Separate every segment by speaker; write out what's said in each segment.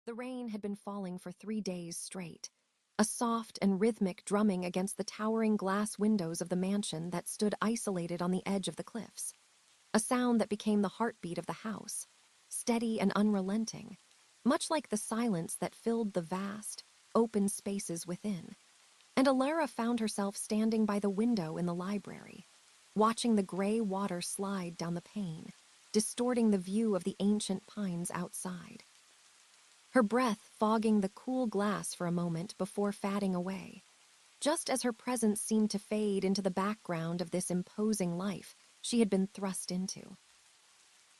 Speaker 1: The rain had been falling for 3 days straight, a soft and rhythmic drumming against the towering glass windows of the mansion that stood isolated on the edge of the cliffs. A sound that became the heartbeat of the house, steady and unrelenting, much like the silence that filled the vast, open spaces within. And Alara found herself standing by the window in the library, watching the gray water slide down the pane, distorting the view of the ancient pines outside. Her breath fogging the cool glass for a moment before fading away, just as her presence seemed to fade into the background of this imposing life she had been thrust into.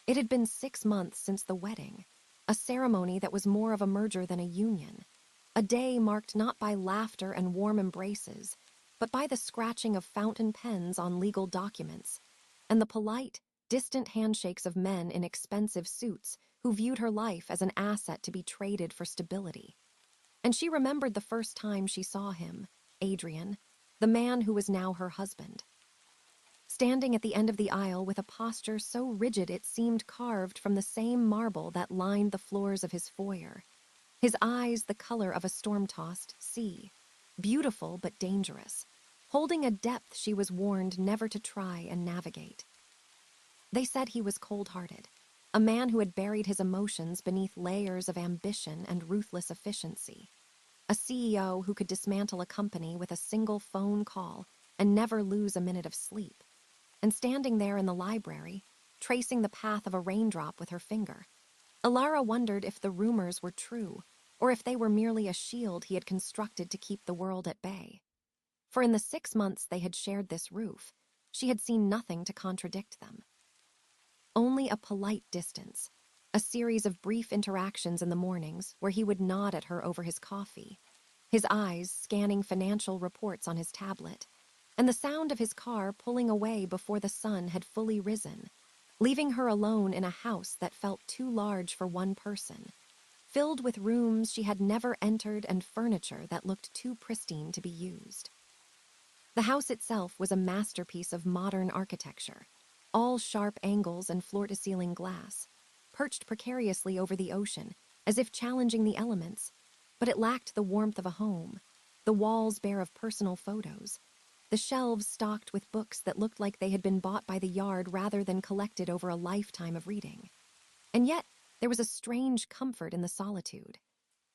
Speaker 1: It had been 6 months since the wedding, a ceremony that was more of a merger than a union, a day marked not by laughter and warm embraces, but by the scratching of fountain pens on legal documents, and the polite, distant handshakes of men in expensive suits who viewed her life as an asset to be traded for stability. And she remembered the first time she saw him, Adrian, the man who was now her husband. Standing at the end of the aisle with a posture so rigid it seemed carved from the same marble that lined the floors of his foyer, his eyes the color of a storm-tossed sea, beautiful but dangerous, holding a depth she was warned never to try and navigate. They said he was cold-hearted, a man who had buried his emotions beneath layers of ambition and ruthless efficiency, a CEO who could dismantle a company with a single phone call and never lose a minute of sleep. And standing there in the library, tracing the path of a raindrop with her finger, Alara wondered if the rumors were true, or if they were merely a shield he had constructed to keep the world at bay. For in the 6 months they had shared this roof, she had seen nothing to contradict them. Only a polite distance, a series of brief interactions in the mornings where he would nod at her over his coffee, his eyes scanning financial reports on his tablet, and the sound of his car pulling away before the sun had fully risen, leaving her alone in a house that felt too large for one person, filled with rooms she had never entered and furniture that looked too pristine to be used. The house itself was a masterpiece of modern architecture, all sharp angles and floor-to-ceiling glass, perched precariously over the ocean, as if challenging the elements, but it lacked the warmth of a home, the walls bare of personal photos, the shelves stocked with books that looked like they had been bought by the yard rather than collected over a lifetime of reading. And yet, there was a strange comfort in the solitude,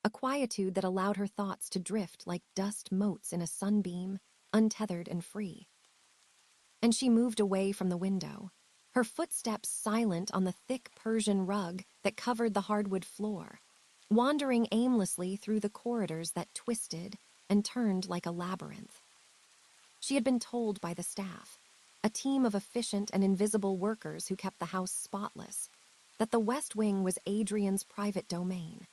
Speaker 1: a quietude that allowed her thoughts to drift like dust motes in a sunbeam, untethered and free. And she moved away from the window, her footsteps silent on the thick Persian rug that covered the hardwood floor, wandering aimlessly through the corridors that twisted and turned like a labyrinth. She had been told by the staff, a team of efficient and invisible workers who kept the house spotless, that the West Wing was Adrian's private domain,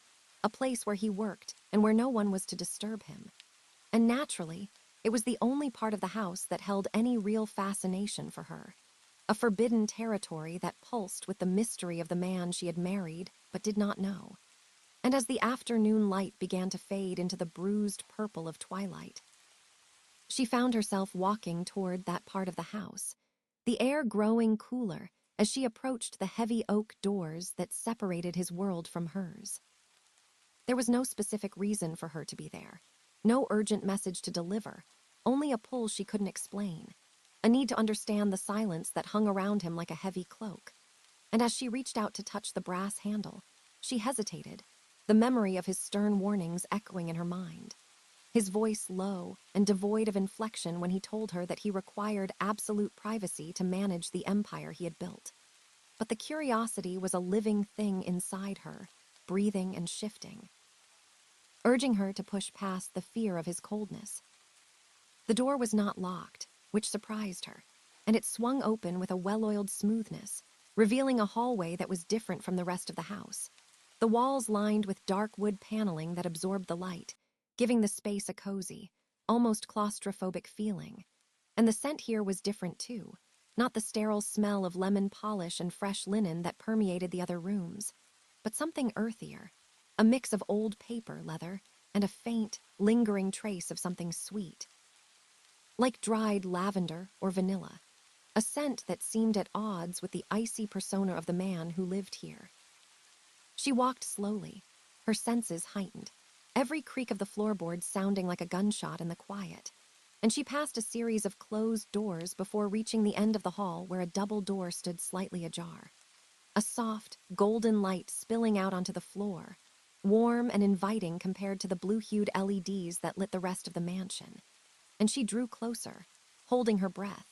Speaker 1: a place where he worked and where no one was to disturb him. And naturally, it was the only part of the house that held any real fascination for her, a forbidden territory that pulsed with the mystery of the man she had married but did not know. And as the afternoon light began to fade into the bruised purple of twilight, she found herself walking toward that part of the house, the air growing cooler as she approached the heavy oak doors that separated his world from hers. There was no specific reason for her to be there, no urgent message to deliver, only a pull she couldn't explain, a need to understand the silence that hung around him like a heavy cloak. And as she reached out to touch the brass handle, she hesitated, the memory of his stern warnings echoing in her mind. His voice low and devoid of inflection when he told her that he required absolute privacy to manage the empire he had built. But the curiosity was a living thing inside her, breathing and shifting, urging her to push past the fear of his coldness. The door was not locked, which surprised her, and it swung open with a well-oiled smoothness, revealing a hallway that was different from the rest of the house. The walls lined with dark wood paneling that absorbed the light, giving the space a cozy, almost claustrophobic feeling. And the scent here was different too, not the sterile smell of lemon polish and fresh linen that permeated the other rooms, but something earthier, a mix of old paper leather and a faint, lingering trace of something sweet, like dried lavender or vanilla, a scent that seemed at odds with the icy persona of the man who lived here. She walked slowly, her senses heightened, every creak of the floorboards sounding like a gunshot in the quiet. And she passed a series of closed doors before reaching the end of the hall where a double door stood slightly ajar. A soft, golden light spilling out onto the floor, warm and inviting compared to the blue-hued LEDs that lit the rest of the mansion. And she drew closer, holding her breath,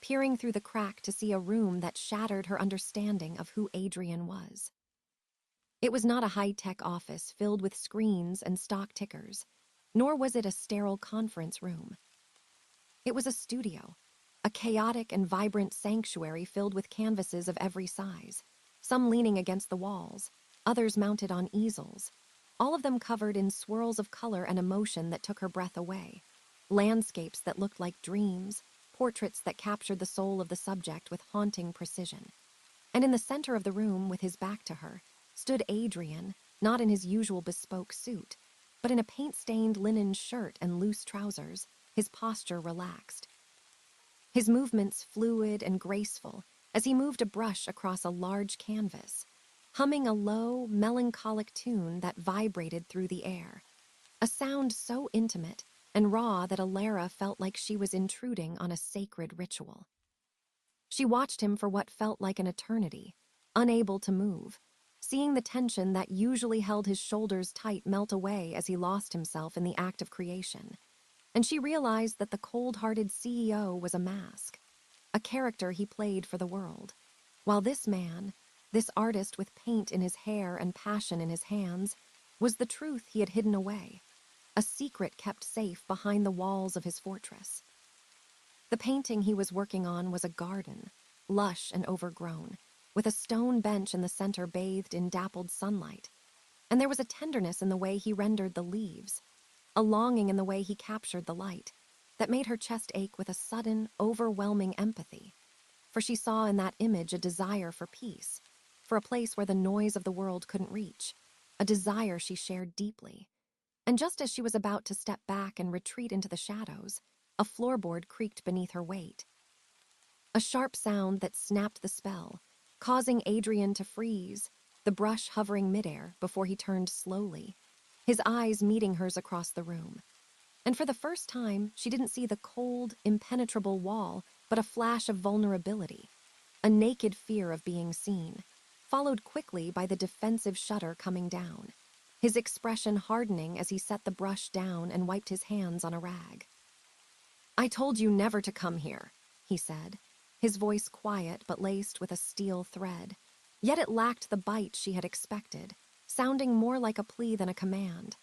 Speaker 1: peering through the crack to see a room that shattered her understanding of who Adrian was. It was not a high-tech office filled with screens and stock tickers, nor was it a sterile conference room. It was a studio, a chaotic and vibrant sanctuary filled with canvases of every size, some leaning against the walls, others mounted on easels, all of them covered in swirls of color and emotion that took her breath away. Landscapes that looked like dreams, portraits that captured the soul of the subject with haunting precision. And in the center of the room, with his back to her, stood Adrian, not in his usual bespoke suit, but in a paint-stained linen shirt and loose trousers, his posture relaxed. His movements fluid and graceful as he moved a brush across a large canvas, humming a low, melancholic tune that vibrated through the air, a sound so intimate and raw that Alara felt like she was intruding on a sacred ritual. She watched him for what felt like an eternity, unable to move, seeing the tension that usually held his shoulders tight melt away as he lost himself in the act of creation. And she realized that the cold-hearted CEO was a mask, a character he played for the world, while this man, this artist with paint in his hair and passion in his hands, was the truth he had hidden away, a secret kept safe behind the walls of his fortress. The painting he was working on was a garden, lush and overgrown, with a stone bench in the center bathed in dappled sunlight. And there was a tenderness in the way he rendered the leaves, a longing in the way he captured the light, that made her chest ache with a sudden, overwhelming empathy. For she saw in that image a desire for peace, for a place where the noise of the world couldn't reach, a desire she shared deeply. And just as she was about to step back and retreat into the shadows, a floorboard creaked beneath her weight. A sharp sound that snapped the spell, causing Adrian to freeze, the brush hovering midair before he turned slowly, his eyes meeting hers across the room. And for the first time, she didn't see the cold, impenetrable wall, but a flash of vulnerability, a naked fear of being seen, followed quickly by the defensive shudder coming down, his expression hardening as he set the brush down and wiped his hands on a rag. "I told you never to come here," he said, his voice quiet but laced with a steel thread. Yet it lacked the bite she had expected, sounding more like a plea than a command.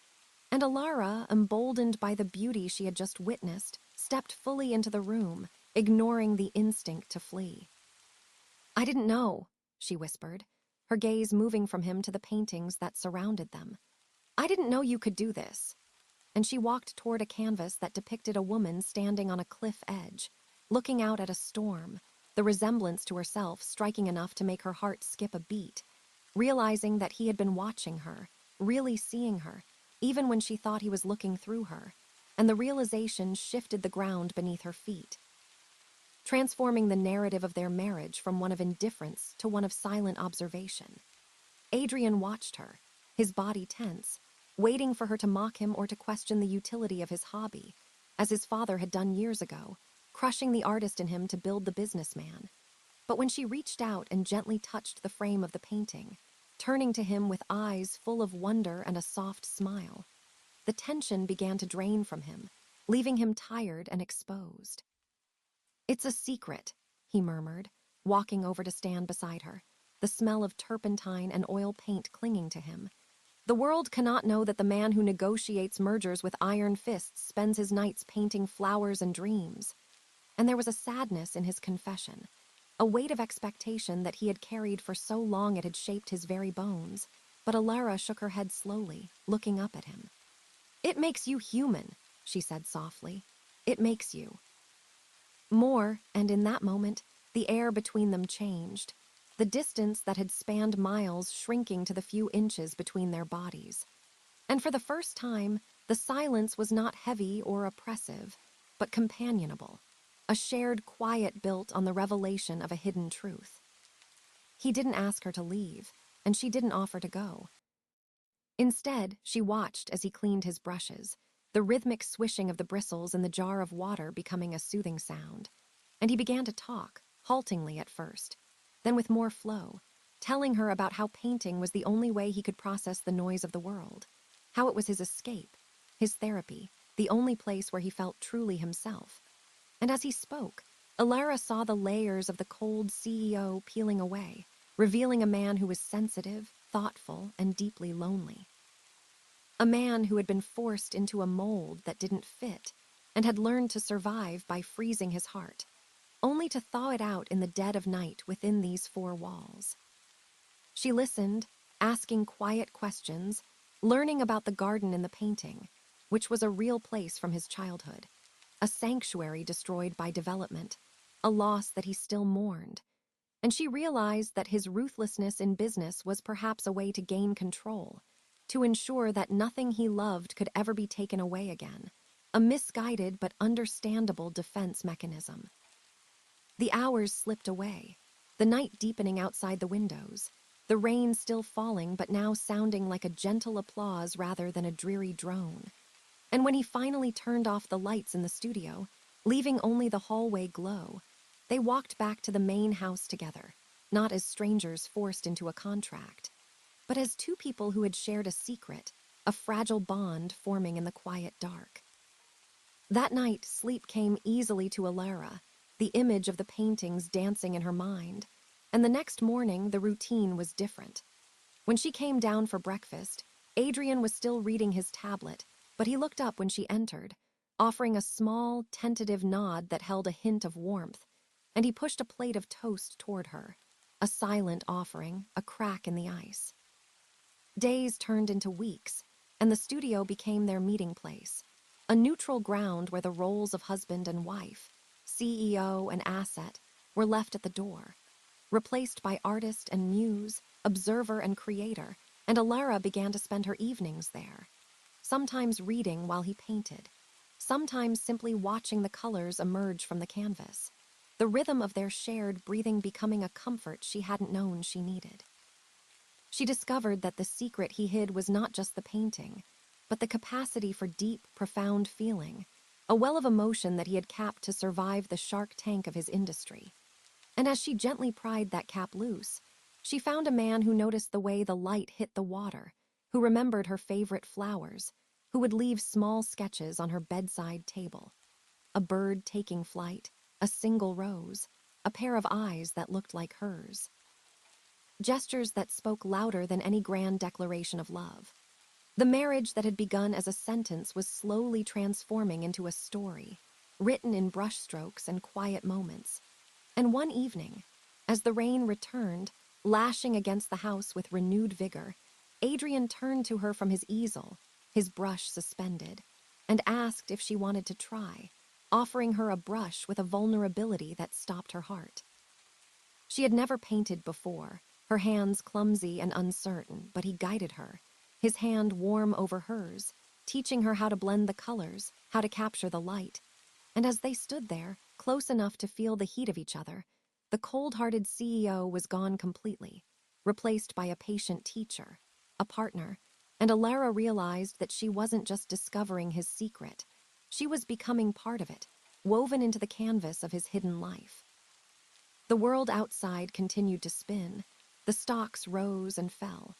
Speaker 1: And Alara, emboldened by the beauty she had just witnessed, stepped fully into the room, ignoring the instinct to flee. "I didn't know," she whispered, her gaze moving from him to the paintings that surrounded them. "I didn't know you could do this." And she walked toward a canvas that depicted a woman standing on a cliff edge, looking out at a storm, the resemblance to herself striking enough to make her heart skip a beat, realizing that he had been watching her, really seeing her, even when she thought he was looking through her, and the realization shifted the ground beneath her feet, transforming the narrative of their marriage from one of indifference to one of silent observation. Adrian watched her, his body tense, waiting for her to mock him or to question the utility of his hobby, as his father had done years ago, crushing the artist in him to build the businessman. But when she reached out and gently touched the frame of the painting, turning to him with eyes full of wonder and a soft smile, the tension began to drain from him, leaving him tired and exposed. "It's a secret," he murmured, walking over to stand beside her, the smell of turpentine and oil paint clinging to him. "The world cannot know that the man who negotiates mergers with iron fists spends his nights painting flowers and dreams." And there was a sadness in his confession, a weight of expectation that he had carried for so long it had shaped his very bones. But Alara shook her head slowly, looking up at him. "It makes you human," she said softly. "It makes you." More, and in that moment, the air between them changed, the distance that had spanned miles shrinking to the few inches between their bodies. And for the first time, the silence was not heavy or oppressive, but companionable, a shared quiet built on the revelation of a hidden truth. He didn't ask her to leave, and she didn't offer to go. Instead, she watched as he cleaned his brushes, the rhythmic swishing of the bristles in the jar of water becoming a soothing sound. And he began to talk, haltingly at first, then with more flow, telling her about how painting was the only way he could process the noise of the world, how it was his escape, his therapy, the only place where he felt truly himself. And as he spoke, Alara saw the layers of the cold CEO peeling away, revealing a man who was sensitive, thoughtful, and deeply lonely. A man who had been forced into a mold that didn't fit and had learned to survive by freezing his heart, only to thaw it out in the dead of night within these four walls. She listened, asking quiet questions, learning about the garden in the painting, which was a real place from his childhood, a sanctuary destroyed by development, a loss that he still mourned. And she realized that his ruthlessness in business was perhaps a way to gain control, to ensure that nothing he loved could ever be taken away again, a misguided but understandable defense mechanism. The hours slipped away, the night deepening outside the windows, the rain still falling but now sounding like a gentle applause rather than a dreary drone. And when he finally turned off the lights in the studio, leaving only the hallway glow, they walked back to the main house together, not as strangers forced into a contract, but as two people who had shared a secret, a fragile bond forming in the quiet dark. That night, sleep came easily to Alara, the image of the paintings dancing in her mind, and the next morning the routine was different. When she came down for breakfast, Adrian was still reading his tablet, but he looked up when she entered, offering a small, tentative nod that held a hint of warmth, and he pushed a plate of toast toward her, a silent offering, a crack in the ice. Days turned into weeks, and the studio became their meeting place, a neutral ground where the roles of husband and wife, CEO and asset, were left at the door, replaced by artist and muse, observer and creator, and Alara began to spend her evenings there, sometimes reading while he painted, sometimes simply watching the colors emerge from the canvas, the rhythm of their shared breathing becoming a comfort she hadn't known she needed. She discovered that the secret he hid was not just the painting, but the capacity for deep, profound feeling, a well of emotion that he had capped to survive the shark tank of his industry. And as she gently pried that cap loose, she found a man who noticed the way the light hit the water, who remembered her favorite flowers, who would leave small sketches on her bedside table. A bird taking flight, a single rose, a pair of eyes that looked like hers. Gestures that spoke louder than any grand declaration of love. The marriage that had begun as a sentence was slowly transforming into a story, written in brushstrokes and quiet moments. And one evening, as the rain returned, lashing against the house with renewed vigor, Adrian turned to her from his easel, his brush suspended, and asked if she wanted to try, offering her a brush with a vulnerability that stopped her heart. She had never painted before, her hands clumsy and uncertain, but he guided her, his hand warm over hers, teaching her how to blend the colors, how to capture the light. And as they stood there, close enough to feel the heat of each other, the cold-hearted CEO was gone completely, replaced by a patient teacher, a partner, and Alara realized that she wasn't just discovering his secret, she was becoming part of it, woven into the canvas of his hidden life. The world outside continued to spin. The stocks rose and fell.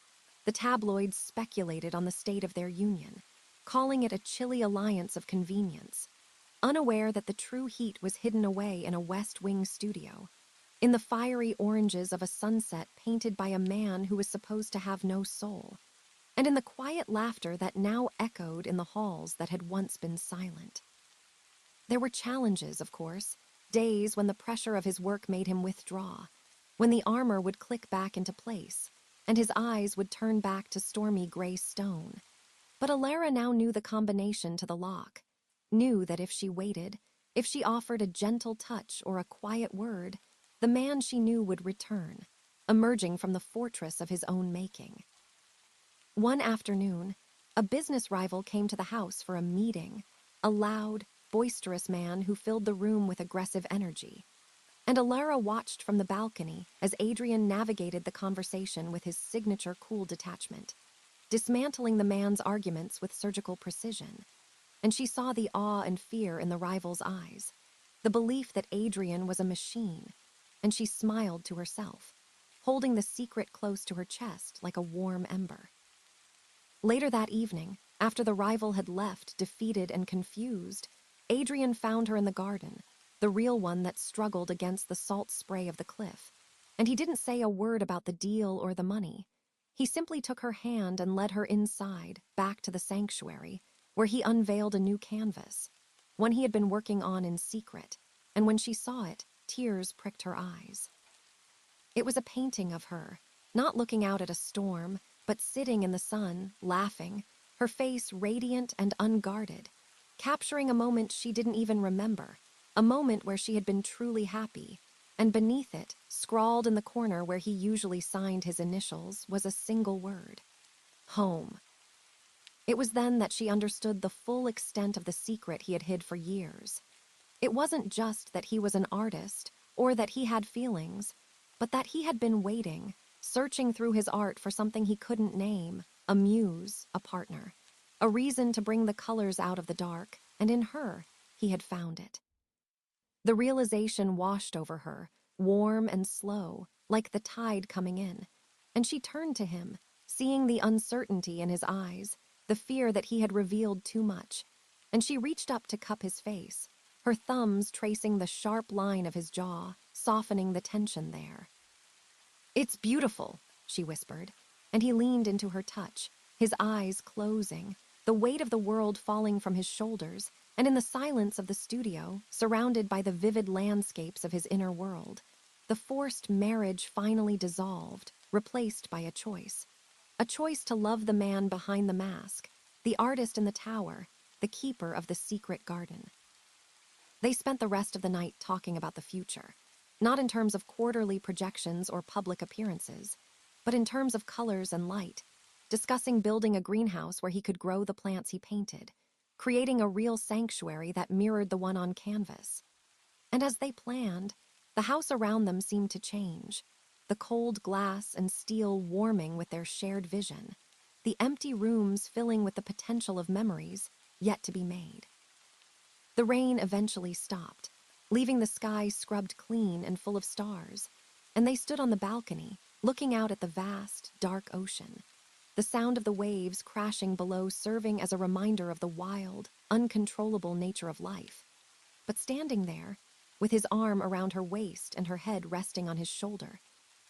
Speaker 1: The tabloids speculated on the state of their union, calling it a chilly alliance of convenience, unaware that the true heat was hidden away in a West Wing studio, in the fiery oranges of a sunset painted by a man who was supposed to have no soul, and in the quiet laughter that now echoed in the halls that had once been silent. There were challenges, of course, days when the pressure of his work made him withdraw, when the armor would click back into place, and his eyes would turn back to stormy gray stone. But Alara now knew the combination to the lock, knew that if she waited, if she offered a gentle touch or a quiet word, the man she knew would return, emerging from the fortress of his own making. One afternoon, a business rival came to the house for a meeting, a loud, boisterous man who filled the room with aggressive energy. And Alara watched from the balcony as Adrian navigated the conversation with his signature cool detachment. dismantling the man's arguments with surgical precision. And she saw the awe and fear in the rival's eyes, the belief that Adrian was a machine, and she smiled to herself, holding the secret close to her chest like a warm ember. Later that evening, after the rival had left, defeated and confused, Adrian found her in the garden, the real one that struggled against the salt spray of the cliff. And he didn't say a word about the deal or the money. He simply took her hand and led her inside, back to the sanctuary, where he unveiled a new canvas, one he had been working on in secret, and when she saw it, tears pricked her eyes. It was a painting of her, not looking out at a storm, but sitting in the sun, laughing, her face radiant and unguarded, capturing a moment she didn't even remember, a moment where she had been truly happy, and beneath it, scrawled in the corner where he usually signed his initials, was a single word: home. It was then that she understood the full extent of the secret he had hid for years. It wasn't just that he was an artist, or that he had feelings, but that he had been waiting, searching through his art for something he couldn't name, a muse, a partner, a reason to bring the colors out of the dark, and in her, he had found it. The realization washed over her, warm and slow, like the tide coming in, and she turned to him, seeing the uncertainty in his eyes, the fear that he had revealed too much, and she reached up to cup his face, her thumbs tracing the sharp line of his jaw, softening the tension there. "It's beautiful," she whispered, and he leaned into her touch, his eyes closing, the weight of the world falling from his shoulders, and in the silence of the studio, surrounded by the vivid landscapes of his inner world, the forced marriage finally dissolved, replaced by a choice to love the man behind the mask, the artist in the tower, the keeper of the secret garden. They spent the rest of the night talking about the future, not in terms of quarterly projections or public appearances, but in terms of colors and light, discussing building a greenhouse where he could grow the plants he painted, creating a real sanctuary that mirrored the one on canvas. And as they planned, the house around them seemed to change, the cold glass and steel warming with their shared vision, the empty rooms filling with the potential of memories yet to be made. The rain eventually stopped, leaving the sky scrubbed clean and full of stars, and they stood on the balcony, looking out at the vast, dark ocean, the sound of the waves crashing below serving as a reminder of the wild, uncontrollable nature of life. But standing there, with his arm around her waist and her head resting on his shoulder,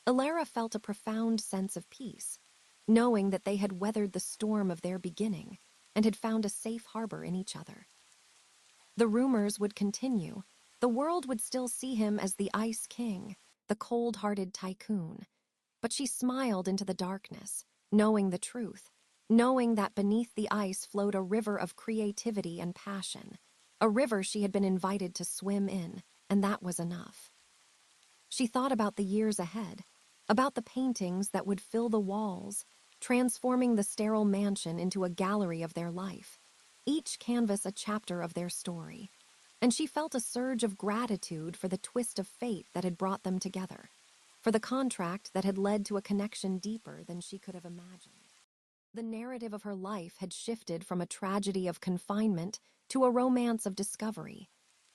Speaker 1: Alara felt a profound sense of peace, knowing that they had weathered the storm of their beginning and had found a safe harbor in each other. The rumors would continue. The world would still see him as the Ice King, the cold-hearted tycoon. But she smiled into the darkness, knowing the truth, knowing that beneath the ice flowed a river of creativity and passion, a river she had been invited to swim in, and that was enough. She thought about the years ahead, about the paintings that would fill the walls, transforming the sterile mansion into a gallery of their life, each canvas a chapter of their story. And she felt a surge of gratitude for the twist of fate that had brought them together, for the contract that had led to a connection deeper than she could have imagined. The narrative of her life had shifted from a tragedy of confinement to a romance of discovery,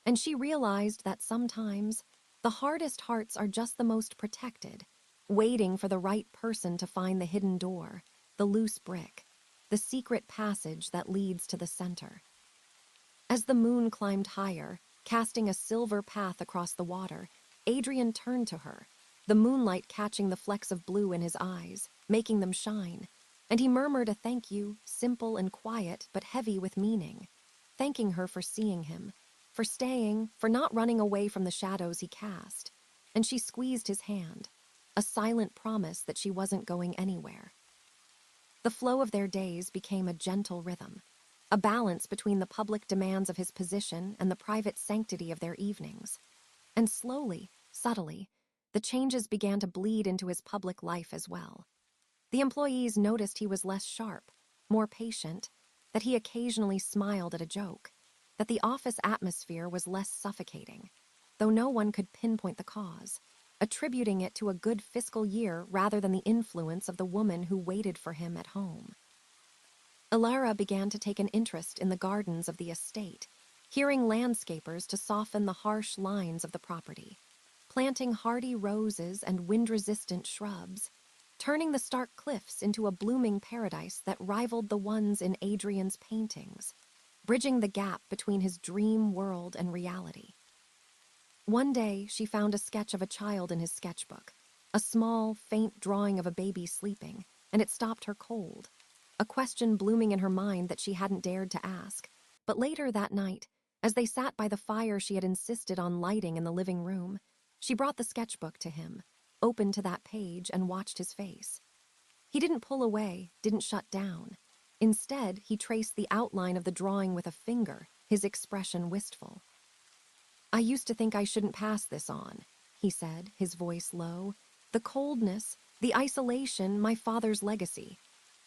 Speaker 1: and she realized that sometimes the hardest hearts are just the most protected, waiting for the right person to find the hidden door, the loose brick, the secret passage that leads to the center. As the moon climbed higher, casting a silver path across the water, Adrian turned to her, the moonlight catching the flecks of blue in his eyes, making them shine, and he murmured a thank you, simple and quiet but heavy with meaning, thanking her for seeing him, for staying, for not running away from the shadows he cast, and she squeezed his hand, a silent promise that she wasn't going anywhere. The flow of their days became a gentle rhythm, a balance between the public demands of his position and the private sanctity of their evenings. And slowly, subtly, the changes began to bleed into his public life as well. The employees noticed he was less sharp, more patient, that he occasionally smiled at a joke, that the office atmosphere was less suffocating, though no one could pinpoint the cause, attributing it to a good fiscal year rather than the influence of the woman who waited for him at home. Alara began to take an interest in the gardens of the estate, hearing landscapers to soften the harsh lines of the property, planting hardy roses and wind-resistant shrubs, turning the stark cliffs into a blooming paradise that rivaled the ones in Adrian's paintings, bridging the gap between his dream world and reality. One day, she found a sketch of a child in his sketchbook, a small, faint drawing of a baby sleeping, and it stopped her cold, a question blooming in her mind that she hadn't dared to ask. But later that night, as they sat by the fire she had insisted on lighting in the living room, she brought the sketchbook to him, opened to that page, and watched his face. He didn't pull away, didn't shut down. Instead, he traced the outline of the drawing with a finger, his expression wistful. "I used to think I shouldn't pass this on," he said, his voice low. "The coldness, the isolation, my father's legacy.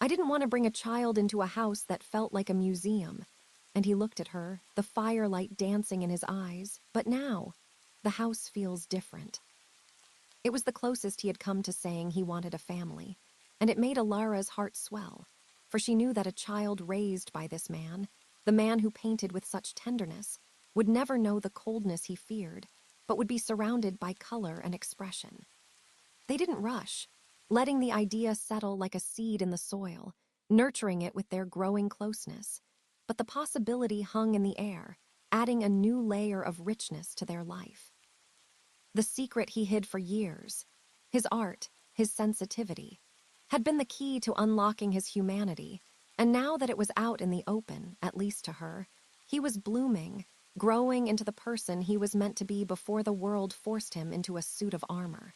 Speaker 1: I didn't want to bring a child into a house that felt like a museum." And he looked at her, the firelight dancing in his eyes. "But now, the house feels different." It was the closest he had come to saying he wanted a family, and it made Alara's heart swell, for she knew that a child raised by this man, the man who painted with such tenderness, would never know the coldness he feared, but would be surrounded by color and expression. They didn't rush, letting the idea settle like a seed in the soil, nurturing it with their growing closeness. But the possibility hung in the air, adding a new layer of richness to their life. The secret he hid for years, his art, his sensitivity, had been the key to unlocking his humanity, and now that it was out in the open, at least to her, he was blooming, growing into the person he was meant to be before the world forced him into a suit of armor.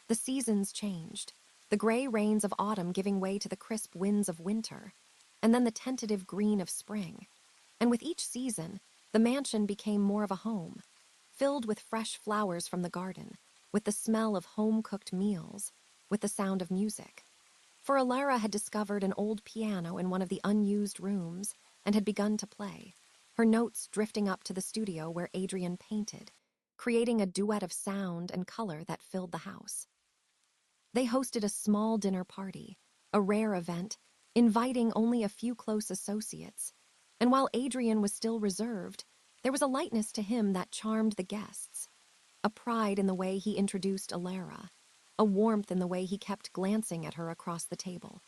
Speaker 1: The seasons changed, the gray rains of autumn giving way to the crisp winds of winter, and then the tentative green of spring. And with each season, the mansion became more of a home, filled with fresh flowers from the garden, with the smell of home-cooked meals, with the sound of music. For Alara had discovered an old piano in one of the unused rooms and had begun to play, her notes drifting up to the studio where Adrian painted, creating a duet of sound and color that filled the house. They hosted a small dinner party, a rare event, inviting only a few close associates, and while Adrian was still reserved, there was a lightness to him that charmed the guests, a pride in the way he introduced Alara, a warmth in the way he kept glancing at her across the table.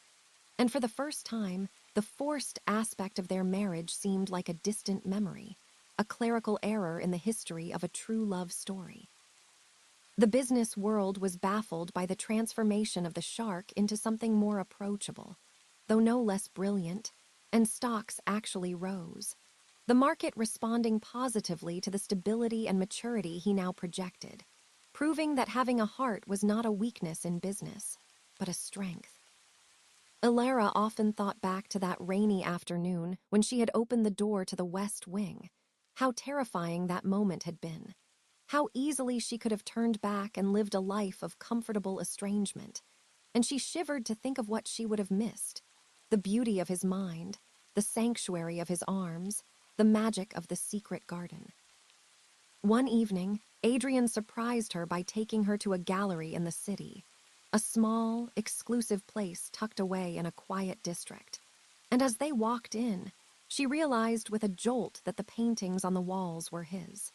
Speaker 1: And for the first time, the forced aspect of their marriage seemed like a distant memory, a clerical error in the history of a true love story. The business world was baffled by the transformation of the shark into something more approachable, though no less brilliant, and stocks actually rose, the market responding positively to the stability and maturity he now projected, proving that having a heart was not a weakness in business, but a strength. Alara often thought back to that rainy afternoon when she had opened the door to the West Wing, how terrifying that moment had been, how easily she could have turned back and lived a life of comfortable estrangement, and she shivered to think of what she would have missed: the beauty of his mind, the sanctuary of his arms, the magic of the secret garden. One evening, Adrian surprised her by taking her to a gallery in the city, a small, exclusive place tucked away in a quiet district. And as they walked in, she realized with a jolt that the paintings on the walls were his.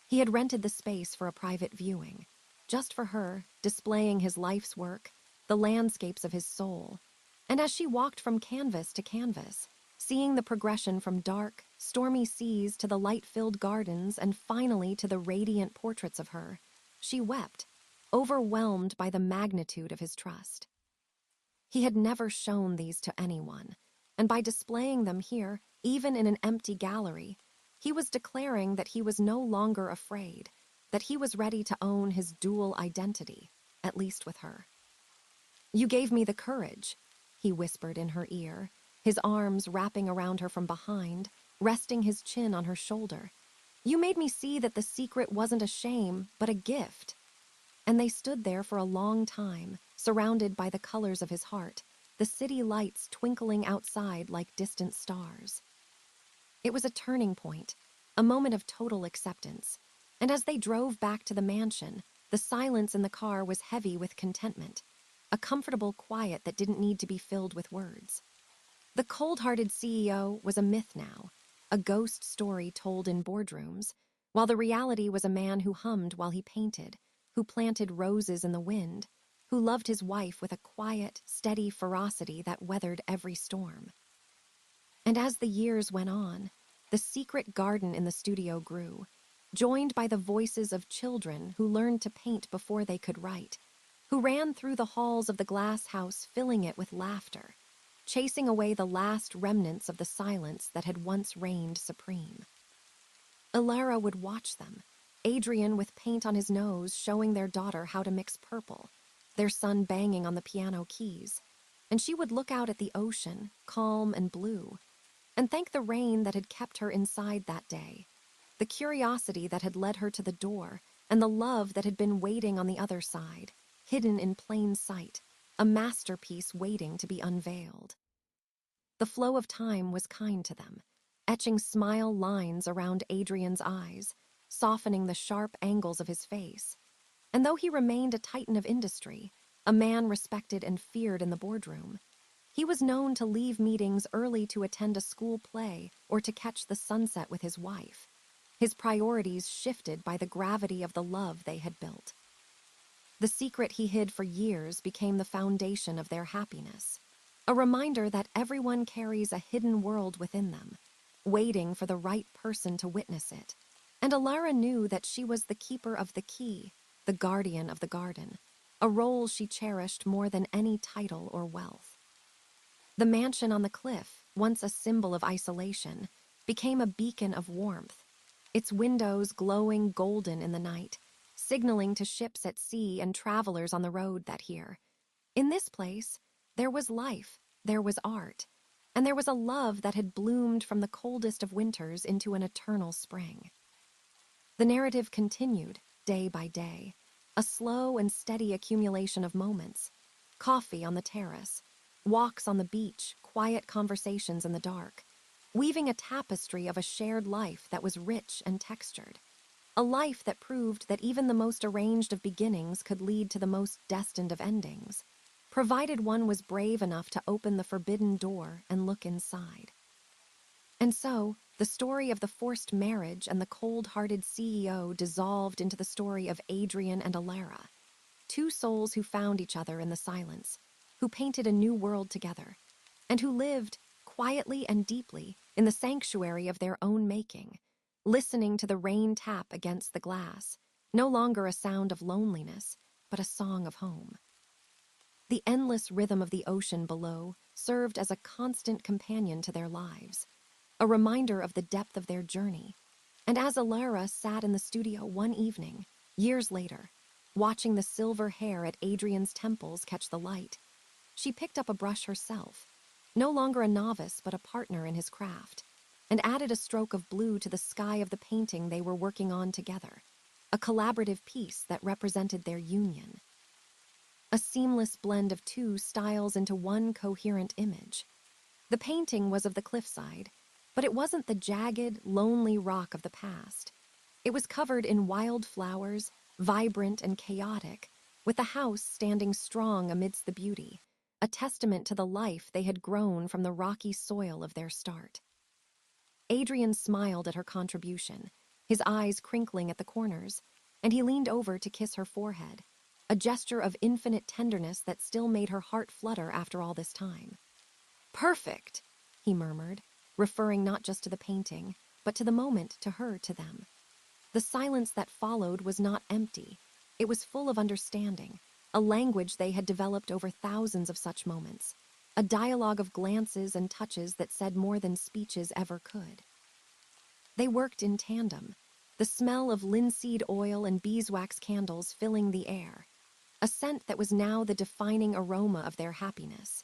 Speaker 1: He had rented the space for a private viewing, just for her, displaying his life's work, the landscapes of his soul. And as she walked from canvas to canvas, seeing the progression from dark, stormy seas to the light-filled gardens and finally to the radiant portraits of her, she wept, overwhelmed by the magnitude of his trust. He had never shown these to anyone, and by displaying them here, even in an empty gallery, he was declaring that he was no longer afraid, that he was ready to own his dual identity, at least with her. "You gave me the courage," he whispered in her ear, his arms wrapping around her from behind, resting his chin on her shoulder. "You made me see that the secret wasn't a shame, but a gift." And they stood there for a long time, surrounded by the colors of his heart, the city lights twinkling outside like distant stars. It was a turning point, a moment of total acceptance, and as they drove back to the mansion, the silence in the car was heavy with contentment, a comfortable quiet that didn't need to be filled with words. The cold-hearted CEO was a myth now, a ghost story told in boardrooms, while the reality was a man who hummed while he painted, who planted roses in the wind, who loved his wife with a quiet, steady ferocity that weathered every storm. And as the years went on, the secret garden in the studio grew, joined by the voices of children who learned to paint before they could write, who ran through the halls of the glass house filling it with laughter, chasing away the last remnants of the silence that had once reigned supreme. Ilara would watch them, Adrian with paint on his nose showing their daughter how to mix purple, their son banging on the piano keys, and she would look out at the ocean, calm and blue, and thank the rain that had kept her inside that day, the curiosity that had led her to the door, and the love that had been waiting on the other side, hidden in plain sight, a masterpiece waiting to be unveiled. The flow of time was kind to them, etching smile lines around Adrian's eyes, softening the sharp angles of his face. And though he remained a titan of industry, a man respected and feared in the boardroom, he was known to leave meetings early to attend a school play or to catch the sunset with his wife. His priorities shifted by the gravity of the love they had built. The secret he hid for years became the foundation of their happiness, a reminder that everyone carries a hidden world within them, waiting for the right person to witness it. And Ilara knew that she was the keeper of the key, the guardian of the garden, a role she cherished more than any title or wealth. The mansion on the cliff, once a symbol of isolation, became a beacon of warmth, its windows glowing golden in the night, signaling to ships at sea and travelers on the road that here. In this place, there was life, there was art, and there was a love that had bloomed from the coldest of winters into an eternal spring. The narrative continued, day by day, a slow and steady accumulation of moments. Coffee on the terrace, walks on the beach, quiet conversations in the dark, weaving a tapestry of a shared life that was rich and textured. A life that proved that even the most arranged of beginnings could lead to the most destined of endings, provided one was brave enough to open the forbidden door and look inside. And so, the story of the forced marriage and the cold-hearted CEO dissolved into the story of Adrian and Ilara, two souls who found each other in the silence, who painted a new world together, and who lived, quietly and deeply, in the sanctuary of their own making, listening to the rain tap against the glass, no longer a sound of loneliness, but a song of home. The endless rhythm of the ocean below served as a constant companion to their lives, a reminder of the depth of their journey. And as Ilara sat in the studio one evening, years later, watching the silver hair at Adrian's temples catch the light, she picked up a brush herself, no longer a novice but a partner in his craft, and added a stroke of blue to the sky of the painting they were working on together, a collaborative piece that represented their union. A seamless blend of two styles into one coherent image. The painting was of the cliffside, but it wasn't the jagged, lonely rock of the past. It was covered in wild flowers, vibrant and chaotic, with the house standing strong amidst the beauty, a testament to the life they had grown from the rocky soil of their start. Adrian smiled at her contribution, his eyes crinkling at the corners, and he leaned over to kiss her forehead, a gesture of infinite tenderness that still made her heart flutter after all this time. "Perfect," he murmured, referring not just to the painting, but to the moment, to her, to them. The silence that followed was not empty. It was full of understanding, a language they had developed over thousands of such moments, a dialogue of glances and touches that said more than speeches ever could. They worked in tandem, the smell of linseed oil and beeswax candles filling the air, a scent that was now the defining aroma of their happiness.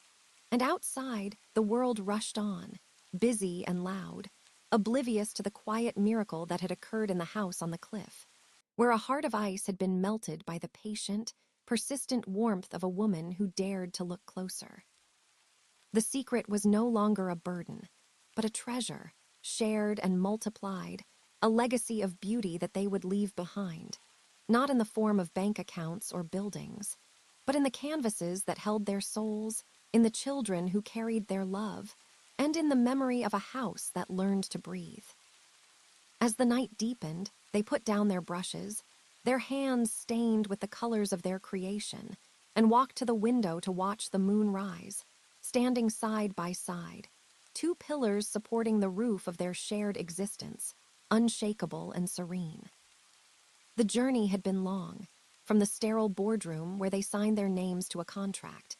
Speaker 1: And outside, the world rushed on, busy and loud, oblivious to the quiet miracle that had occurred in the house on the cliff, where a heart of ice had been melted by the patient, persistent warmth of a woman who dared to look closer. The secret was no longer a burden, but a treasure, shared and multiplied, a legacy of beauty that they would leave behind, not in the form of bank accounts or buildings, but in the canvases that held their souls, in the children who carried their love, and in the memory of a house that learned to breathe. As the night deepened, they put down their brushes, their hands stained with the colors of their creation, and walked to the window to watch the moon rise, standing side by side, two pillars supporting the roof of their shared existence, unshakable and serene. The journey had been long, from the sterile boardroom where they signed their names to a contract,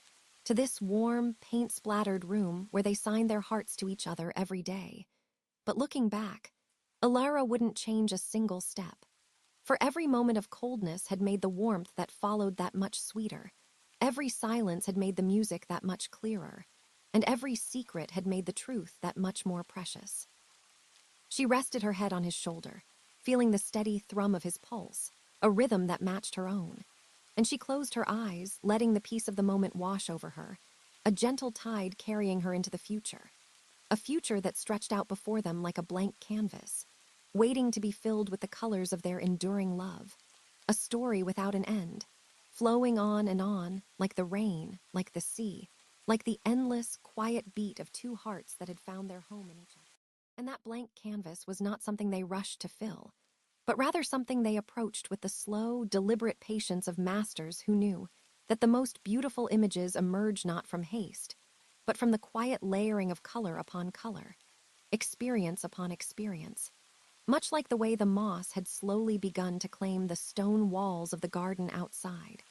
Speaker 1: to this warm, paint-splattered room where they signed their hearts to each other every day. But looking back, Alara wouldn't change a single step. For every moment of coldness had made the warmth that followed that much sweeter. Every silence had made the music that much clearer. And every secret had made the truth that much more precious. She rested her head on his shoulder, feeling the steady thrum of his pulse, a rhythm that matched her own. And she closed her eyes, letting the peace of the moment wash over her, a gentle tide carrying her into the future. A future that stretched out before them like a blank canvas, waiting to be filled with the colors of their enduring love. A story without an end, flowing on, like the rain, like the sea, like the endless, quiet beat of two hearts that had found their home in each other. And that blank canvas was not something they rushed to fill, but rather something they approached with the slow, deliberate patience of masters who knew that the most beautiful images emerge not from haste, but from the quiet layering of color upon color, experience upon experience, much like the way the moss had slowly begun to claim the stone walls of the garden outside,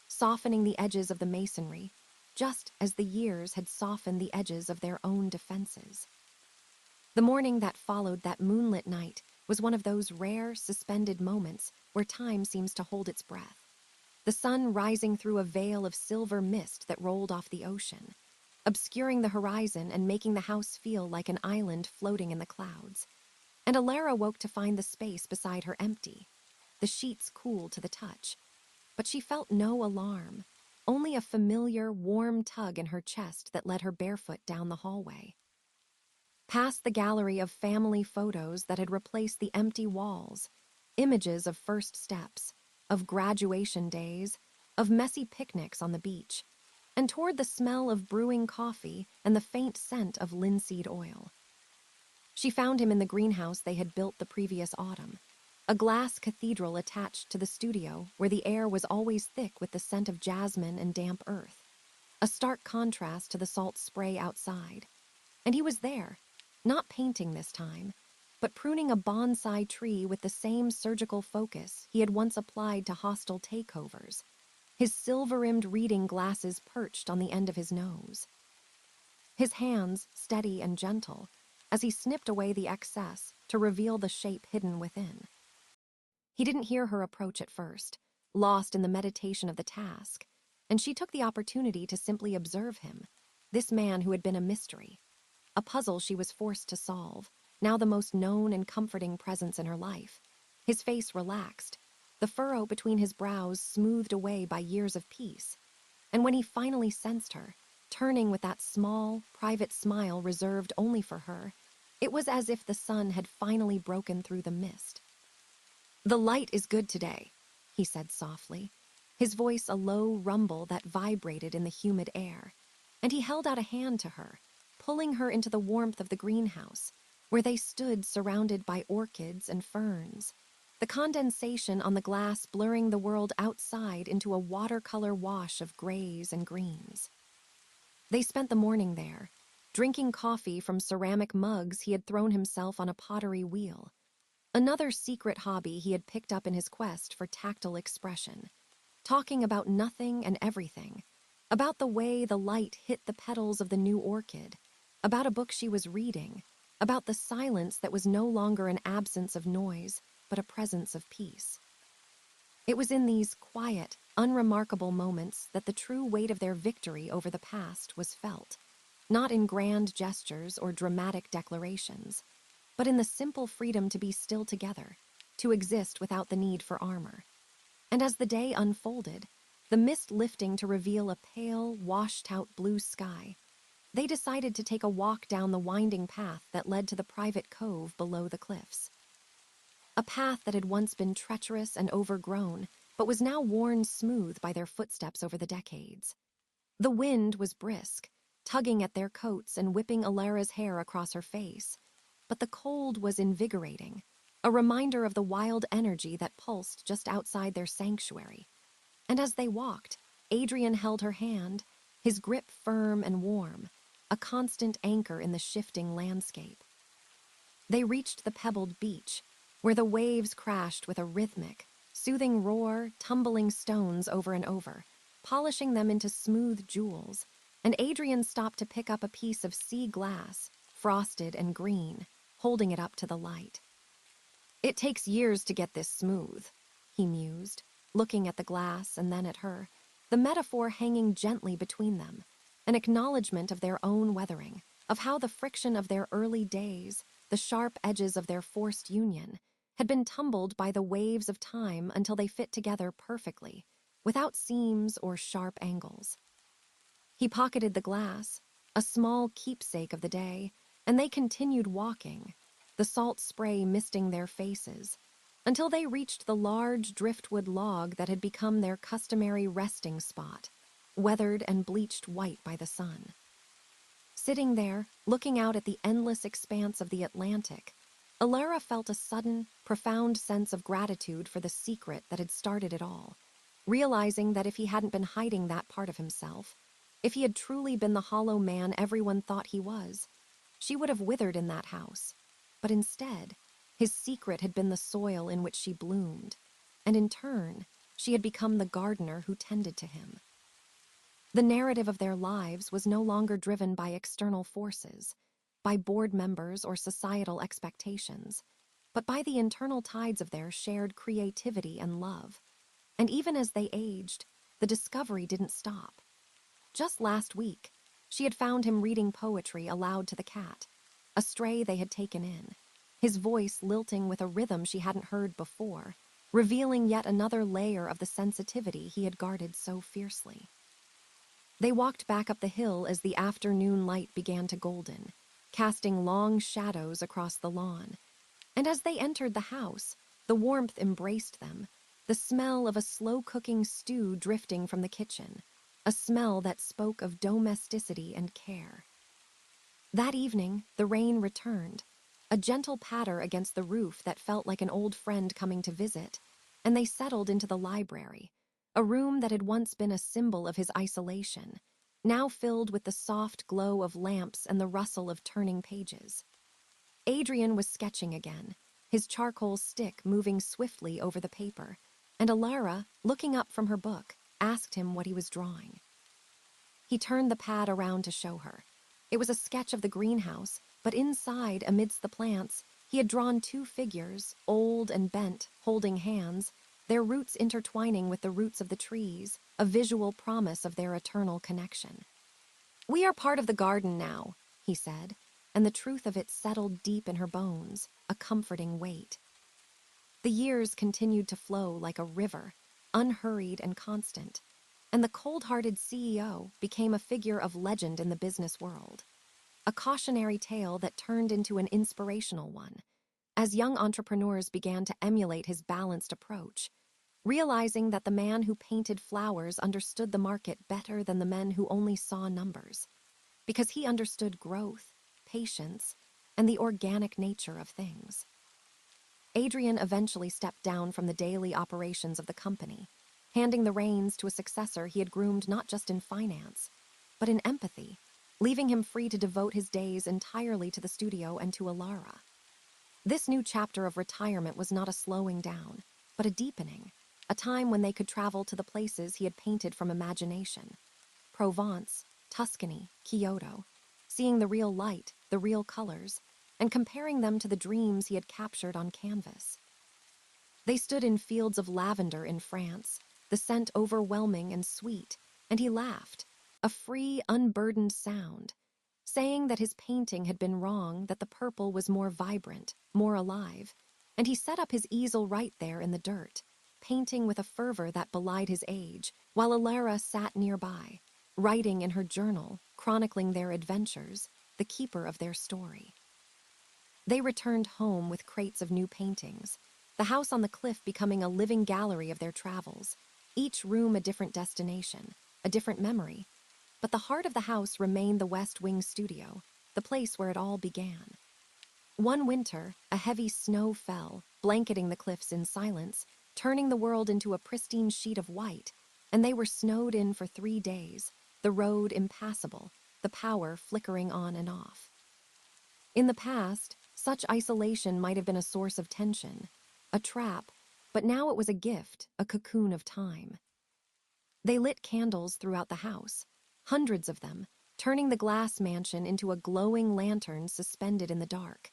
Speaker 1: softening the edges of the masonry, just as the years had softened the edges of their own defenses. The morning that followed that moonlit night was one of those rare, suspended moments where time seems to hold its breath. The sun rising through a veil of silver mist that rolled off the ocean, obscuring the horizon and making the house feel like an island floating in the clouds. And Alara woke to find the space beside her empty, the sheets cool to the touch. But she felt no alarm, only a familiar, warm tug in her chest that led her barefoot down the hallway. Past the gallery of family photos that had replaced the empty walls, images of first steps, of graduation days, of messy picnics on the beach, and toward the smell of brewing coffee and the faint scent of linseed oil. She found him in the greenhouse they had built the previous autumn, a glass cathedral attached to the studio where the air was always thick with the scent of jasmine and damp earth, a stark contrast to the salt spray outside. And he was there, not painting this time, but pruning a bonsai tree with the same surgical focus he had once applied to hostile takeovers, his silver-rimmed reading glasses perched on the end of his nose. His hands steady and gentle, as he snipped away the excess to reveal the shape hidden within. He didn't hear her approach at first, lost in the meditation of the task, and she took the opportunity to simply observe him, this man who had been a mystery, a puzzle she was forced to solve, now the most known and comforting presence in her life. His face relaxed, the furrow between his brows smoothed away by years of peace, and when he finally sensed her, turning with that small, private smile reserved only for her, it was as if the sun had finally broken through the mist. "The light is good today," he said softly, his voice a low rumble that vibrated in the humid air, and he held out a hand to her, pulling her into the warmth of the greenhouse, where they stood surrounded by orchids and ferns, the condensation on the glass blurring the world outside into a watercolor wash of grays and greens. They spent the morning there, drinking coffee from ceramic mugs he had thrown himself on a pottery wheel, another secret hobby he had picked up in his quest for tactile expression, talking about nothing and everything, about the way the light hit the petals of the new orchid, about a book she was reading, about the silence that was no longer an absence of noise, but a presence of peace. It was in these quiet, unremarkable moments that the true weight of their victory over the past was felt, not in grand gestures or dramatic declarations, but in the simple freedom to be still together, to exist without the need for armor. And as the day unfolded, the mist lifting to reveal a pale, washed-out blue sky, they decided to take a walk down the winding path that led to the private cove below the cliffs. A path that had once been treacherous and overgrown, but was now worn smooth by their footsteps over the decades. The wind was brisk, tugging at their coats and whipping Alara's hair across her face. But the cold was invigorating, a reminder of the wild energy that pulsed just outside their sanctuary. And as they walked, Adrian held her hand, his grip firm and warm, a constant anchor in the shifting landscape. They reached the pebbled beach, where the waves crashed with a rhythmic, soothing roar, tumbling stones over and over, polishing them into smooth jewels, and Adrian stopped to pick up a piece of sea glass, frosted and green, holding it up to the light. "It takes years to get this smooth," he mused, looking at the glass and then at her, the metaphor hanging gently between them, an acknowledgement of their own weathering, of how the friction of their early days, the sharp edges of their forced union, had been tumbled by the waves of time until they fit together perfectly, without seams or sharp angles. He pocketed the glass, a small keepsake of the day, and they continued walking, the salt spray misting their faces, until they reached the large driftwood log that had become their customary resting spot, weathered and bleached white by the sun. Sitting there, looking out at the endless expanse of the Atlantic, Alara felt a sudden, profound sense of gratitude for the secret that had started it all, realizing that if he hadn't been hiding that part of himself, if he had truly been the hollow man everyone thought he was, she would have withered in that house. But instead, his secret had been the soil in which she bloomed, and in turn, she had become the gardener who tended to him. The narrative of their lives was no longer driven by external forces, by board members or societal expectations, but by the internal tides of their shared creativity and love. And even as they aged, the discovery didn't stop. Just last week, she had found him reading poetry aloud to the cat, a stray they had taken in, his voice lilting with a rhythm she hadn't heard before, revealing yet another layer of the sensitivity he had guarded so fiercely. They walked back up the hill as the afternoon light began to golden, casting long shadows across the lawn. And as they entered the house, the warmth embraced them, the smell of a slow-cooking stew drifting from the kitchen, a smell that spoke of domesticity and care. That evening, the rain returned, a gentle patter against the roof that felt like an old friend coming to visit, and they settled into the library, a room that had once been a symbol of his isolation, now filled with the soft glow of lamps and the rustle of turning pages. Adrian was sketching again, his charcoal stick moving swiftly over the paper, and Alara, looking up from her book, asked him what he was drawing. He turned the pad around to show her. It was a sketch of the greenhouse, but inside, amidst the plants, he had drawn two figures, old and bent, holding hands, their roots intertwining with the roots of the trees, a visual promise of their eternal connection. "We are part of the garden now," he said, and the truth of it settled deep in her bones, a comforting weight. The years continued to flow like a river, unhurried and constant, and the cold-hearted CEO became a figure of legend in the business world, a cautionary tale that turned into an inspirational one, as young entrepreneurs began to emulate his balanced approach, realizing that the man who painted flowers understood the market better than the men who only saw numbers, because he understood growth, patience, and the organic nature of things. Adrian eventually stepped down from the daily operations of the company, handing the reins to a successor he had groomed not just in finance, but in empathy, leaving him free to devote his days entirely to the studio and to Alara. This new chapter of retirement was not a slowing down, but a deepening, a time when they could travel to the places he had painted from imagination. Provence, Tuscany, Kyoto, seeing the real light, the real colors, and comparing them to the dreams he had captured on canvas. They stood in fields of lavender in France, the scent overwhelming and sweet, and he laughed, a free, unburdened sound, saying that his painting had been wrong, that the purple was more vibrant, more alive, and he set up his easel right there in the dirt, painting with a fervor that belied his age, while Alara sat nearby, writing in her journal, chronicling their adventures, the keeper of their story. They returned home with crates of new paintings, the house on the cliff becoming a living gallery of their travels, each room a different destination, a different memory, but the heart of the house remained the West Wing studio, the place where it all began. One winter, a heavy snow fell, blanketing the cliffs in silence, turning the world into a pristine sheet of white, and they were snowed in for 3 days, the road impassable, the power flickering on and off. In the past, such isolation might have been a source of tension, a trap, but now it was a gift, a cocoon of time. They lit candles throughout the house, hundreds of them, turning the glass mansion into a glowing lantern suspended in the dark.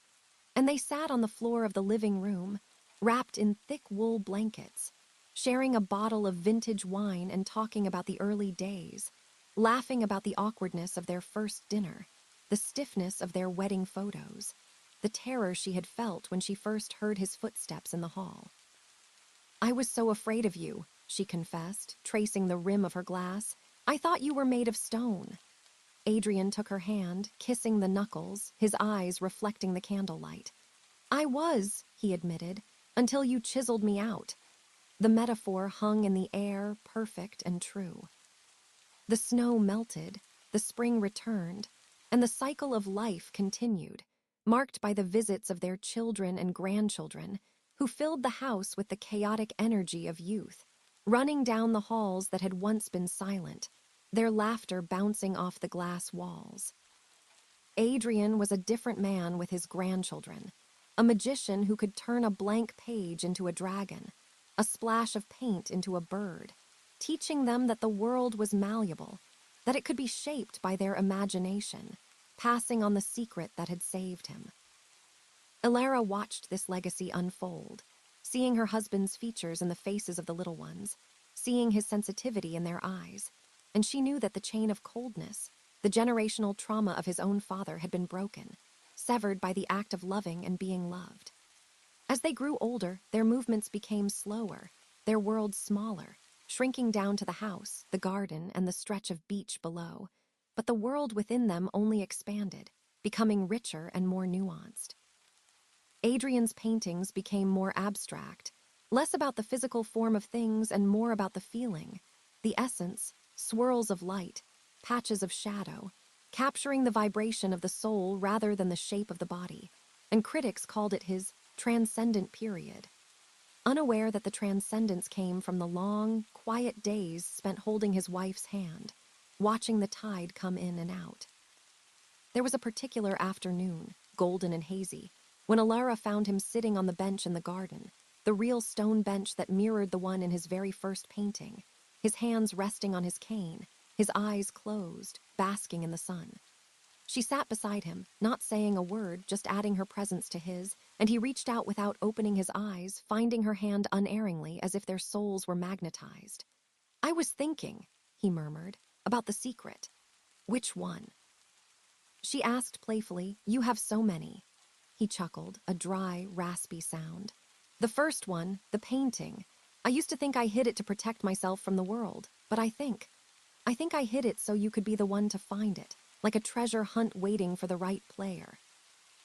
Speaker 1: And they sat on the floor of the living room, wrapped in thick wool blankets, sharing a bottle of vintage wine and talking about the early days, laughing about the awkwardness of their first dinner, the stiffness of their wedding photos, the terror she had felt when she first heard his footsteps in the hall. "I was so afraid of you," she confessed, tracing the rim of her glass. "I thought you were made of stone." Adrian took her hand, kissing the knuckles, his eyes reflecting the candlelight. "I was," he admitted, "until you chiseled me out." The metaphor hung in the air, perfect and true. The snow melted, the spring returned, and the cycle of life continued, marked by the visits of their children and grandchildren, who filled the house with the chaotic energy of youth, running down the halls that had once been silent, their laughter bouncing off the glass walls. Adrian was a different man with his grandchildren, a magician who could turn a blank page into a dragon, a splash of paint into a bird, teaching them that the world was malleable, that it could be shaped by their imagination, passing on the secret that had saved him. Elara watched this legacy unfold, seeing her husband's features in the faces of the little ones, seeing his sensitivity in their eyes, and she knew that the chain of coldness, the generational trauma of his own father, had been broken, severed by the act of loving and being loved. As they grew older, their movements became slower, their worlds smaller, shrinking down to the house, the garden, and the stretch of beach below. But the world within them only expanded, becoming richer and more nuanced. Adrian's paintings became more abstract, less about the physical form of things and more about the feeling, the essence, swirls of light, patches of shadow, capturing the vibration of the soul rather than the shape of the body, and critics called it his transcendent period, unaware that the transcendence came from the long, quiet days spent holding his wife's hand, watching the tide come in and out. There was a particular afternoon, golden and hazy, when Elara found him sitting on the bench in the garden, the real stone bench that mirrored the one in his very first painting, his hands resting on his cane, his eyes closed, basking in the sun. She sat beside him, not saying a word, just adding her presence to his, and he reached out without opening his eyes, finding her hand unerringly as if their souls were magnetized. "I was thinking," he murmured, "about the secret." "Which one?" She asked playfully. "You have so many." He chuckled, a dry, raspy sound. "The first one, the painting. I used to think I hid it to protect myself from the world, but I think I hid it so you could be the one to find it, like a treasure hunt waiting for the right player."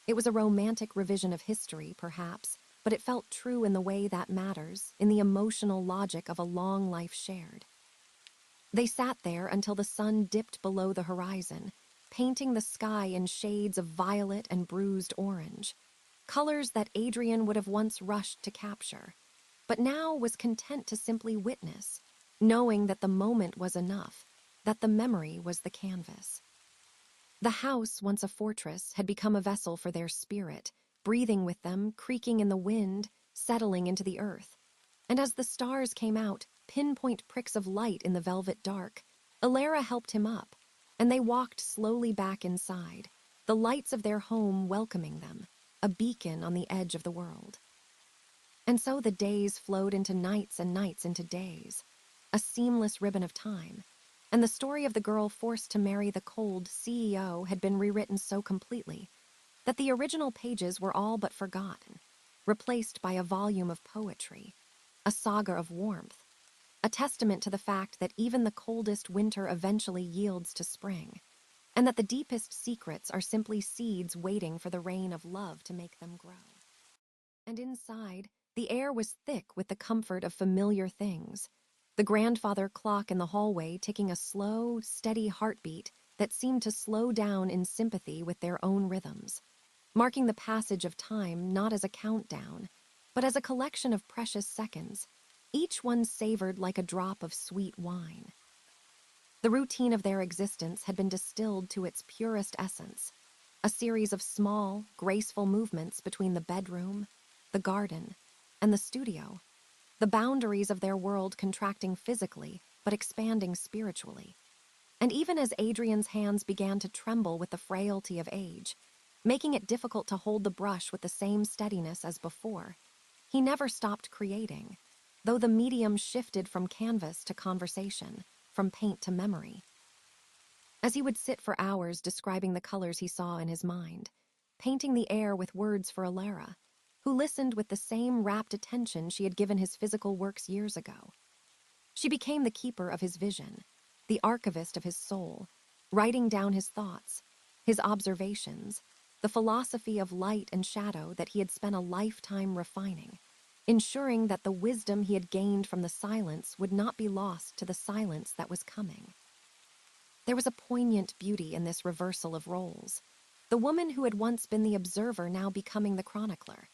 Speaker 1: It was a romantic revision of history, perhaps, but it felt true in the way that matters, in the emotional logic of a long life shared. They sat there until the sun dipped below the horizon, painting the sky in shades of violet and bruised orange, colors that Adrian would have once rushed to capture, but now was content to simply witness, knowing that the moment was enough, that the memory was the canvas. The house, once a fortress, had become a vessel for their spirit, breathing with them, creaking in the wind, settling into the earth. And as the stars came out, pinpoint pricks of light in the velvet dark, Elara helped him up, and they walked slowly back inside, the lights of their home welcoming them, a beacon on the edge of the world. And so the days flowed into nights and nights into days, a seamless ribbon of time, and the story of the girl forced to marry the cold CEO had been rewritten so completely that the original pages were all but forgotten, replaced by a volume of poetry, a saga of warmth, a testament to the fact that even the coldest winter eventually yields to spring, and that the deepest secrets are simply seeds waiting for the rain of love to make them grow. And inside, the air was thick with the comfort of familiar things, the grandfather clock in the hallway ticking a slow, steady heartbeat that seemed to slow down in sympathy with their own rhythms, marking the passage of time not as a countdown, but as a collection of precious seconds, each one savored like a drop of sweet wine. The routine of their existence had been distilled to its purest essence, a series of small, graceful movements between the bedroom, the garden, and the studio, the boundaries of their world contracting physically but expanding spiritually. And even as Adrian's hands began to tremble with the frailty of age, making it difficult to hold the brush with the same steadiness as before, he never stopped creating, though the medium shifted from canvas to conversation, from paint to memory. As he would sit for hours describing the colors he saw in his mind, painting the air with words for Alara, who listened with the same rapt attention she had given his physical works years ago. She became the keeper of his vision, the archivist of his soul, writing down his thoughts, his observations, the philosophy of light and shadow that he had spent a lifetime refining, ensuring that the wisdom he had gained from the silence would not be lost to the silence that was coming. There was a poignant beauty in this reversal of roles, the woman who had once been the observer now becoming the chronicler,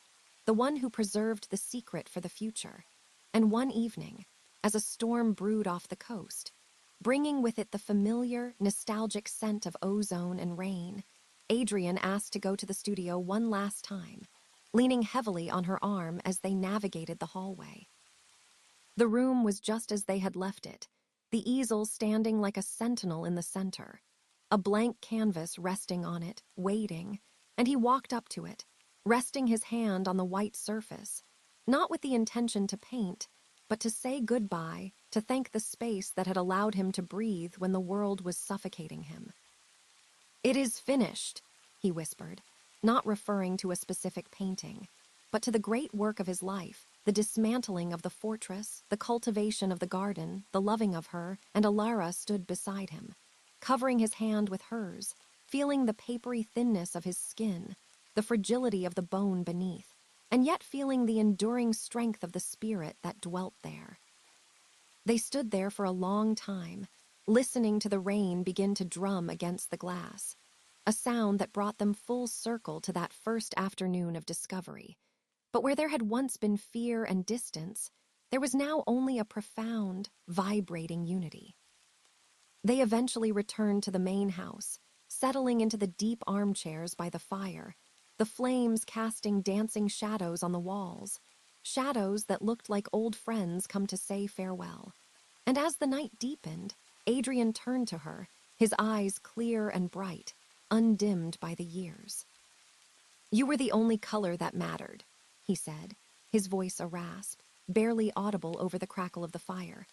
Speaker 1: the one who preserved the secret for the future. And one evening, as a storm brewed off the coast, bringing with it the familiar, nostalgic scent of ozone and rain, Adrian asked to go to the studio one last time, leaning heavily on her arm as they navigated the hallway. The room was just as they had left it, the easel standing like a sentinel in the center, a blank canvas resting on it, waiting, and he walked up to it, resting his hand on the white surface, not with the intention to paint, but to say goodbye, to thank the space that had allowed him to breathe when the world was suffocating him. "It is finished," he whispered, not referring to a specific painting, but to the great work of his life, the dismantling of the fortress, the cultivation of the garden, the loving of her, and Alara stood beside him, covering his hand with hers, feeling the papery thinness of his skin, the fragility of the bone beneath, and yet feeling the enduring strength of the spirit that dwelt there. They stood there for a long time, listening to the rain begin to drum against the glass, a sound that brought them full circle to that first afternoon of discovery. But where there had once been fear and distance, there was now only a profound, vibrating unity. They eventually returned to the main house, settling into the deep armchairs by the fire, the flames casting dancing shadows on the walls, shadows that looked like old friends come to say farewell. And as the night deepened, Adrian turned to her, his eyes clear and bright, undimmed by the years. "You were the only color that mattered," he said, his voice a rasp, barely audible over the crackle of the fire.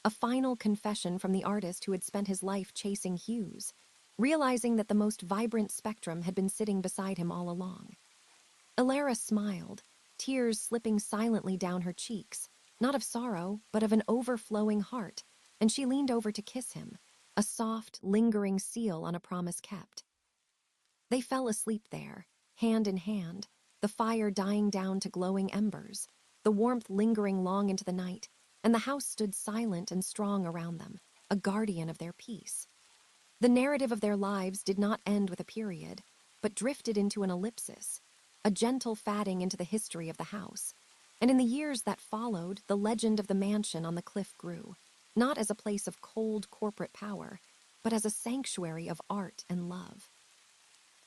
Speaker 1: A final confession from the artist who had spent his life chasing hues, realizing that the most vibrant spectrum had been sitting beside him all along. Alara smiled, tears slipping silently down her cheeks, not of sorrow, but of an overflowing heart, and she leaned over to kiss him, a soft, lingering seal on a promise kept. They fell asleep there, hand in hand, the fire dying down to glowing embers, the warmth lingering long into the night, and the house stood silent and strong around them, a guardian of their peace. The narrative of their lives did not end with a period, but drifted into an ellipsis, a gentle fading into the history of the house. And in the years that followed, the legend of the mansion on the cliff grew, not as a place of cold corporate power, but as a sanctuary of art and love.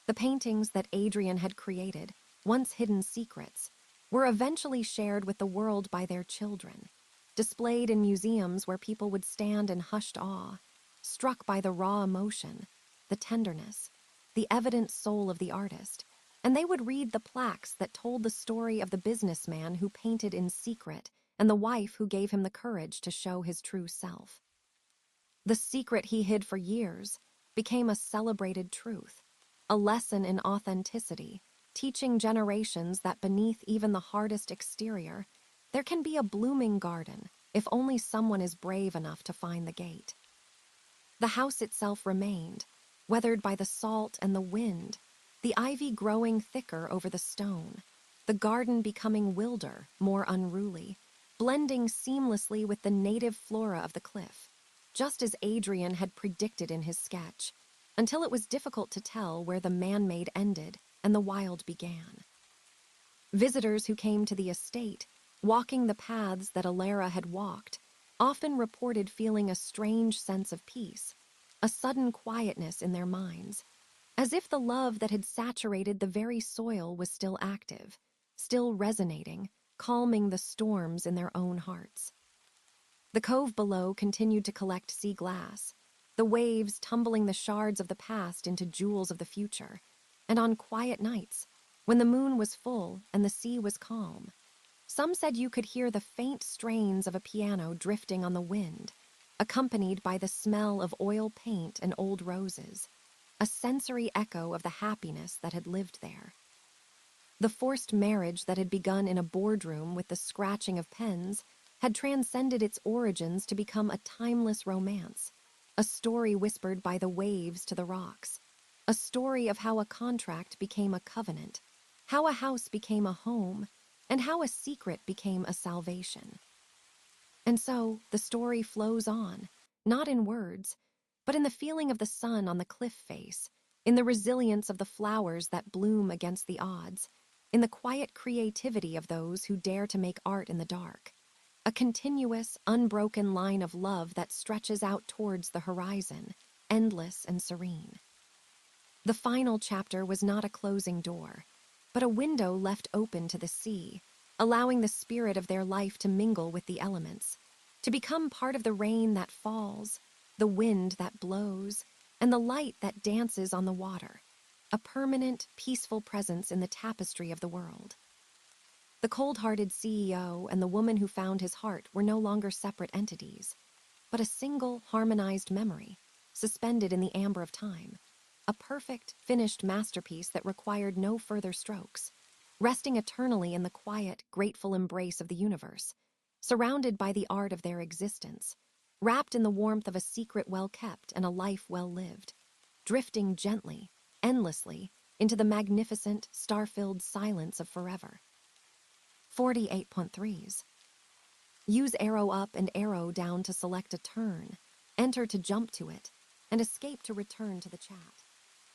Speaker 1: The paintings that Adrian had created, once hidden secrets, were eventually shared with the world by their children, displayed in museums where people would stand in hushed awe, struck by the raw emotion, the tenderness, the evident soul of the artist, and they would read the plaques that told the story of the businessman who painted in secret and the wife who gave him the courage to show his true self. The secret he hid for years became a celebrated truth, a lesson in authenticity, teaching generations that beneath even the hardest exterior, there can be a blooming garden if only someone is brave enough to find the gate. The house itself remained, weathered by the salt and the wind, the ivy growing thicker over the stone, the garden becoming wilder, more unruly, blending seamlessly with the native flora of the cliff, just as Adrian had predicted in his sketch, until it was difficult to tell where the man-made ended and the wild began. Visitors who came to the estate, walking the paths that Alara had walked, often reported feeling a strange sense of peace, a sudden quietness in their minds, as if the love that had saturated the very soil was still active, still resonating, calming the storms in their own hearts. The cove below continued to collect sea glass, the waves tumbling the shards of the past into jewels of the future, and on quiet nights, when the moon was full and the sea was calm, some said you could hear the faint strains of a piano drifting on the wind, accompanied by the smell of oil paint and old roses, a sensory echo of the happiness that had lived there. The forced marriage that had begun in a boardroom with the scratching of pens had transcended its origins to become a timeless romance, a story whispered by the waves to the rocks, a story of how a contract became a covenant, how a house became a home, and how a secret became a salvation. And so the story flows on, not in words, but in the feeling of the sun on the cliff face, in the resilience of the flowers that bloom against the odds, in the quiet creativity of those who dare to make art in the dark. A continuous, unbroken line of love that stretches out towards the horizon, endless and serene. The final chapter was not a closing door, but a window left open to the sea, allowing the spirit of their life to mingle with the elements, to become part of the rain that falls, the wind that blows, and the light that dances on the water, a permanent, peaceful presence in the tapestry of the world. The cold-hearted CEO and the woman who found his heart were no longer separate entities, but a single, harmonized memory, suspended in the amber of time, a perfect, finished masterpiece that required no further strokes, resting eternally in the quiet, grateful embrace of the universe, surrounded by the art of their existence, wrapped in the warmth of a secret well-kept and a life well-lived, drifting gently, endlessly, into the magnificent, star-filled silence of forever. 48.3s. Use arrow up and arrow down to select a turn, enter to jump to it, and escape to return to the chat.